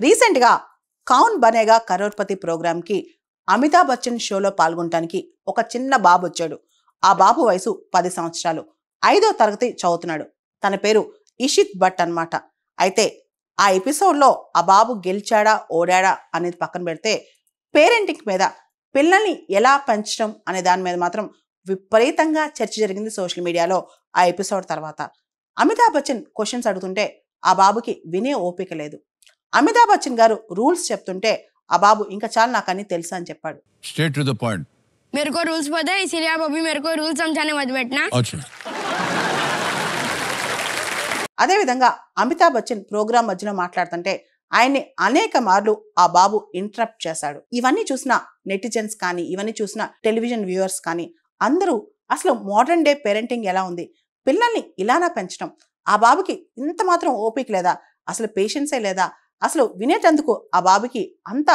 Recent గా కౌన్ Banega crorepati programme కి అమితాబ్ బచ్చన్ షోలో పాల్గొనడానికి ఒక చిన్న బాబు వచ్చాడు. ఆ బాబు వయసు 10 సంవత్సరాలు. 5వ తరగతి చదువుతున్నాడు. తన పేరు ఇషిత్ భట్ అన్నమాట. అయితే ఆ ఎపిసోడ్లో ఆ బాబు గెలిచాడా ఓడాడా అనేది పక్కన పెడితే పేరెంటింగ్ మీద, పిల్లల్ని ఎలా పెంచడం అనే దాని మీద మాత్రం విపరీతంగా చర్చ జరిగింది సోషల్ మీడియాలో ఆ ఎపిసోడ్ తర్వాత. అమితాబ్ బచ్చన్ క్వశ్చన్స్ అడుగుతుంటే ఆ బాబుకి వినే ఓపిక లేదు. అమితాబ్ బచ్చన్ గారు రూల్స్ చెప్తుంటే ఆ బాబు ఇంకా చాలా నాకు అన్ని తెలుసు అని చెప్పాడు. Straight to the point. मेरे को रूल्स पता है, इसीलिए आप अभी मेरे को रूल समझाने मत बैठना. अच्छा. అదేవిధంగా అమితాబ్ బచ్చన్ ప్రోగ్రామ్ మధ్యలో మాట్లాడుతుంటే ఆయన్ని అనేక మార్లు ఆ బాబు ఇంటరప్ట్ చేశాడు. ఇవన్నీ చూసిన నెటిజన్స్ కానీ, ఇవన్నీ చూసిన టెలివిజన్ వ్యూవర్స్ కానీ అందరూ అసలు మోడర్న్ డే పేరెంటింగ్ ఎలా ఉంది, పిల్లల్ని ఇలానా పెంచడం, ఆ బాబుకి ఇంత మాత్రం ఓపిక లేదా, అసలు పేషెన్సే లేదా, అసలు వినేటందుకు ఆ బాబుకి అంత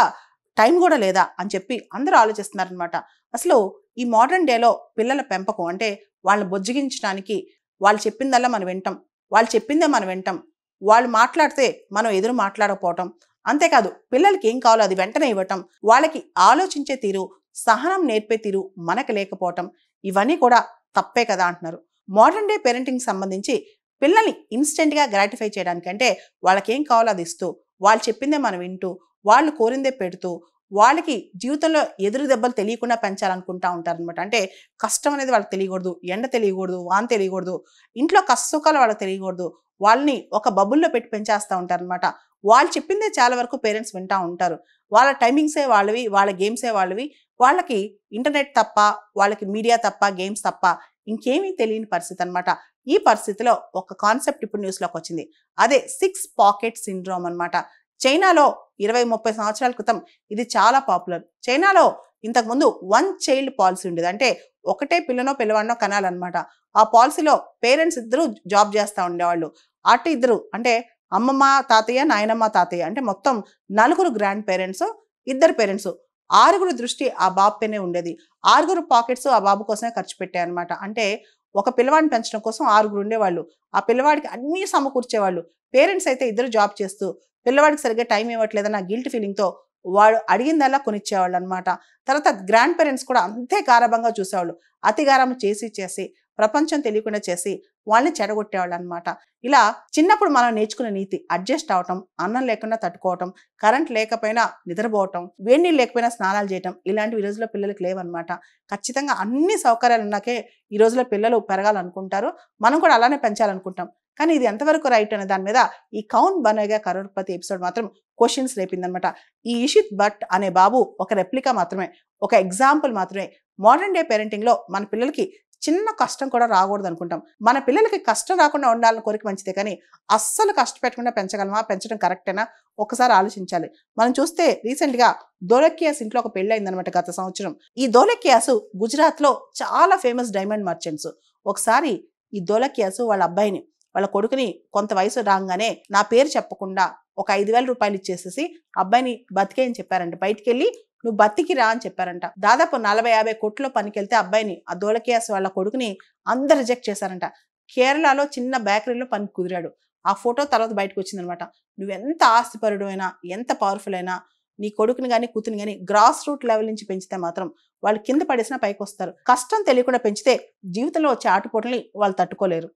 టైం కూడా లేదా అని చెప్పి అందరూ ఆలోచిస్తున్నారనమాట. అసలు ఈ మోడర్న్ డేలో పిల్లల పెంపకం అంటే వాళ్ళని బొజ్జగించడానికి వాళ్ళు చెప్పిందల్లా మనం వింటాం, వాళ్ళు చెప్పిందే మనం వింటాం, వాళ్ళు మాట్లాడితే మనం ఎదురు మాట్లాడకపోవటం, అంతేకాదు పిల్లలకి ఏం కావాలో అది వెంటనే ఇవ్వటం, వాళ్ళకి ఆలోచించే తీరు, సహనం నేర్పే తీరు మనకు లేకపోవటం, ఇవన్నీ కూడా తప్పే కదా అంటున్నారు. మోడర్న్ డే పేరెంటింగ్ సంబంధించి పిల్లల్ని ఇన్స్టెంట్గా గ్రాటిఫై చేయడానికంటే వాళ్ళకి ఏం కావాలో అది ఇస్తూ, వాళ్ళు చెప్పిందే మనం వింటూ, వాళ్ళు కోరిందే పెడుతూ, వాళ్ళకి జీవితంలో ఎదురు దెబ్బలు తెలియకుండా పెంచాలనుకుంటా ఉంటారనమాట. అంటే కష్టం అనేది వాళ్ళకి తెలియకూడదు, ఎండ తెలియకూడదు, వాన తెలియకూడదు, ఇంట్లో కష్టసుఖాలు వాళ్ళకి తెలియకూడదు, వాళ్ళని ఒక బబుల్లో పెట్టి పెంచేస్తూ ఉంటారనమాట. వాళ్ళు చెప్పిందే చాలా వరకు పేరెంట్స్ వింటూ ఉంటారు. వాళ్ళ టైమింగ్సే వాళ్ళవి, వాళ్ళ గేమ్సే వాళ్ళవి, వాళ్ళకి ఇంటర్నెట్ తప్ప, వాళ్ళకి మీడియా తప్ప, గేమ్స్ తప్ప ఇంకేమీ తెలియని పరిస్థితి అనమాట. ఈ పరిస్థితిలో ఒక కాన్సెప్ట్ ఇప్పుడు న్యూస్లోకి వచ్చింది. అదే 6 పాకెట్ సిండ్రోమ్ అనమాట. చైనాలో 20-30 సంవత్సరాల క్రితం ఇది చాలా పాపులర్. చైనాలో ఇంతకుముందు 1 చైల్డ్ పాలసీ ఉండేది. అంటే ఒకటే పిల్లనో పిల్లవాడినో కనాలన్నమాట. ఆ పాలసీలో పేరెంట్స్ ఇద్దరు జాబ్ చేస్తూ ఉండేవాళ్ళు. అటు ఇద్దరు అంటే అమ్మమ్మ తాతయ్య, నాయనమ్మ తాతయ్య, అంటే మొత్తం 4 గ్రాండ్ పేరెంట్స్, 2 పేరెంట్స్, 6 దృష్టి ఆ బాబు పైనే ఉండేది. 6 పాకెట్స్ ఆ బాబు కోసమే ఖర్చు పెట్టాయి అనమాట. అంటే ఒక పిల్లవాడిని పెంచడం కోసం 6 ఉండేవాళ్ళు. ఆ పిల్లవాడికి అన్నీ సమకూర్చేవాళ్ళు. పేరెంట్స్ అయితే ఇద్దరు జాబ్ చేస్తూ పిల్లవాడికి సరిగ్గా టైం ఇవ్వట్లేదన్న గిల్ట్ ఫీలింగ్తో వాడు అడిగిందల్లా కొనిచ్చేవాళ్ళు అనమాట. తర్వాత గ్రాండ్ పేరెంట్స్ కూడా అంతే గారాబంగా చూసేవాళ్ళు. అతి గారం చేసి ప్రపంచం తెలియకుండా చేసి వాళ్ళని చెడగొట్టేవాళ్ళు అనమాట. ఇలా చిన్నప్పుడు మనం నేర్చుకునే నీతి అడ్జస్ట్ అవటం, అన్నం లేకుండా తట్టుకోవటం, కరెంట్ లేకపోయినా నిద్రపోవటం, వేడి నీళ్ళు లేకపోయినా స్నానాలు చేయటం, ఇలాంటివి ఈ రోజుల్లో పిల్లలకి లేవన్నమాట. ఖచ్చితంగా అన్ని సౌకర్యాలు ఉన్నాకే ఈ రోజుల్లో పిల్లలు పెరగాలనుకుంటారు. మనం కూడా అలానే పెంచాలనుకుంటాం. కానీ ఇది ఎంతవరకు రైట్ అనే దాని మీద ఈ కౌన్ బనేగా కరోడ్పతి ఎపిసోడ్ మాత్రం క్వశ్చన్స్ రేపిందనమాట. ఈ ఇషిత్ భట్ అనే బాబు ఒక రెప్లికా మాత్రమే, ఒక ఎగ్జాంపుల్ మాత్రమే. మోడర్న్ డే పేరెంటింగ్లో మన పిల్లలకి చిన్న కష్టం కూడా రాకూడదు అనుకుంటాం. మన పిల్లలకి కష్టం రాకుండా ఉండాలని కోరిక మంచిదే, కానీ అస్సలు కష్టపెట్టకుండా పెంచగలమా, పెంచడం కరెక్టేనా ఒకసారి ఆలోచించాలి. మనం చూస్తే రీసెంట్గా ధోలకియాస్ ఇంట్లో ఒక పెళ్ళి అయిందనమాట గత సంవత్సరం. ఈ ధోలకియాస్ గుజరాత్లో చాలా ఫేమస్ డైమండ్ మర్చెంట్స్. ఒకసారి ఈ ధోలకియాస్ వాళ్ళ కొడుకుని కొంత వయసు రాగానే నా పేరు చెప్పకుండా ఒక 5,000 రూపాయలు ఇచ్చేసేసి అబ్బాయిని బతికే అని చెప్పారంట. బయటికి వెళ్ళి నువ్వు బతికి రా అని చెప్పారంట. దాదాపు 40-50 కోట్ల పనికి వెళ్తే అబ్బాయిని, ఆ ధోలకియాస్ వాళ్ళ కొడుకుని అందరు రిజెక్ట్ చేశారంట. కేరళలో చిన్న బేకరీలో పని కుదిరాడు. ఆ ఫోటో తర్వాత బయటకు వచ్చిందనమాట. నువ్వెంత ఆస్తిపరుడు అయినా, ఎంత పవర్ఫుల్ అయినా, నీ కొడుకుని కానీ కూతుని కానీ గ్రాస్ రూట్ లెవెల్ నుంచి పెంచితే మాత్రం వాళ్ళు కింద పడేసినా పైకి వస్తారు. కష్టం తెలియకుండా పెంచితే జీవితంలో వచ్చే ఆటుపోట్లని వాళ్ళు తట్టుకోలేరు.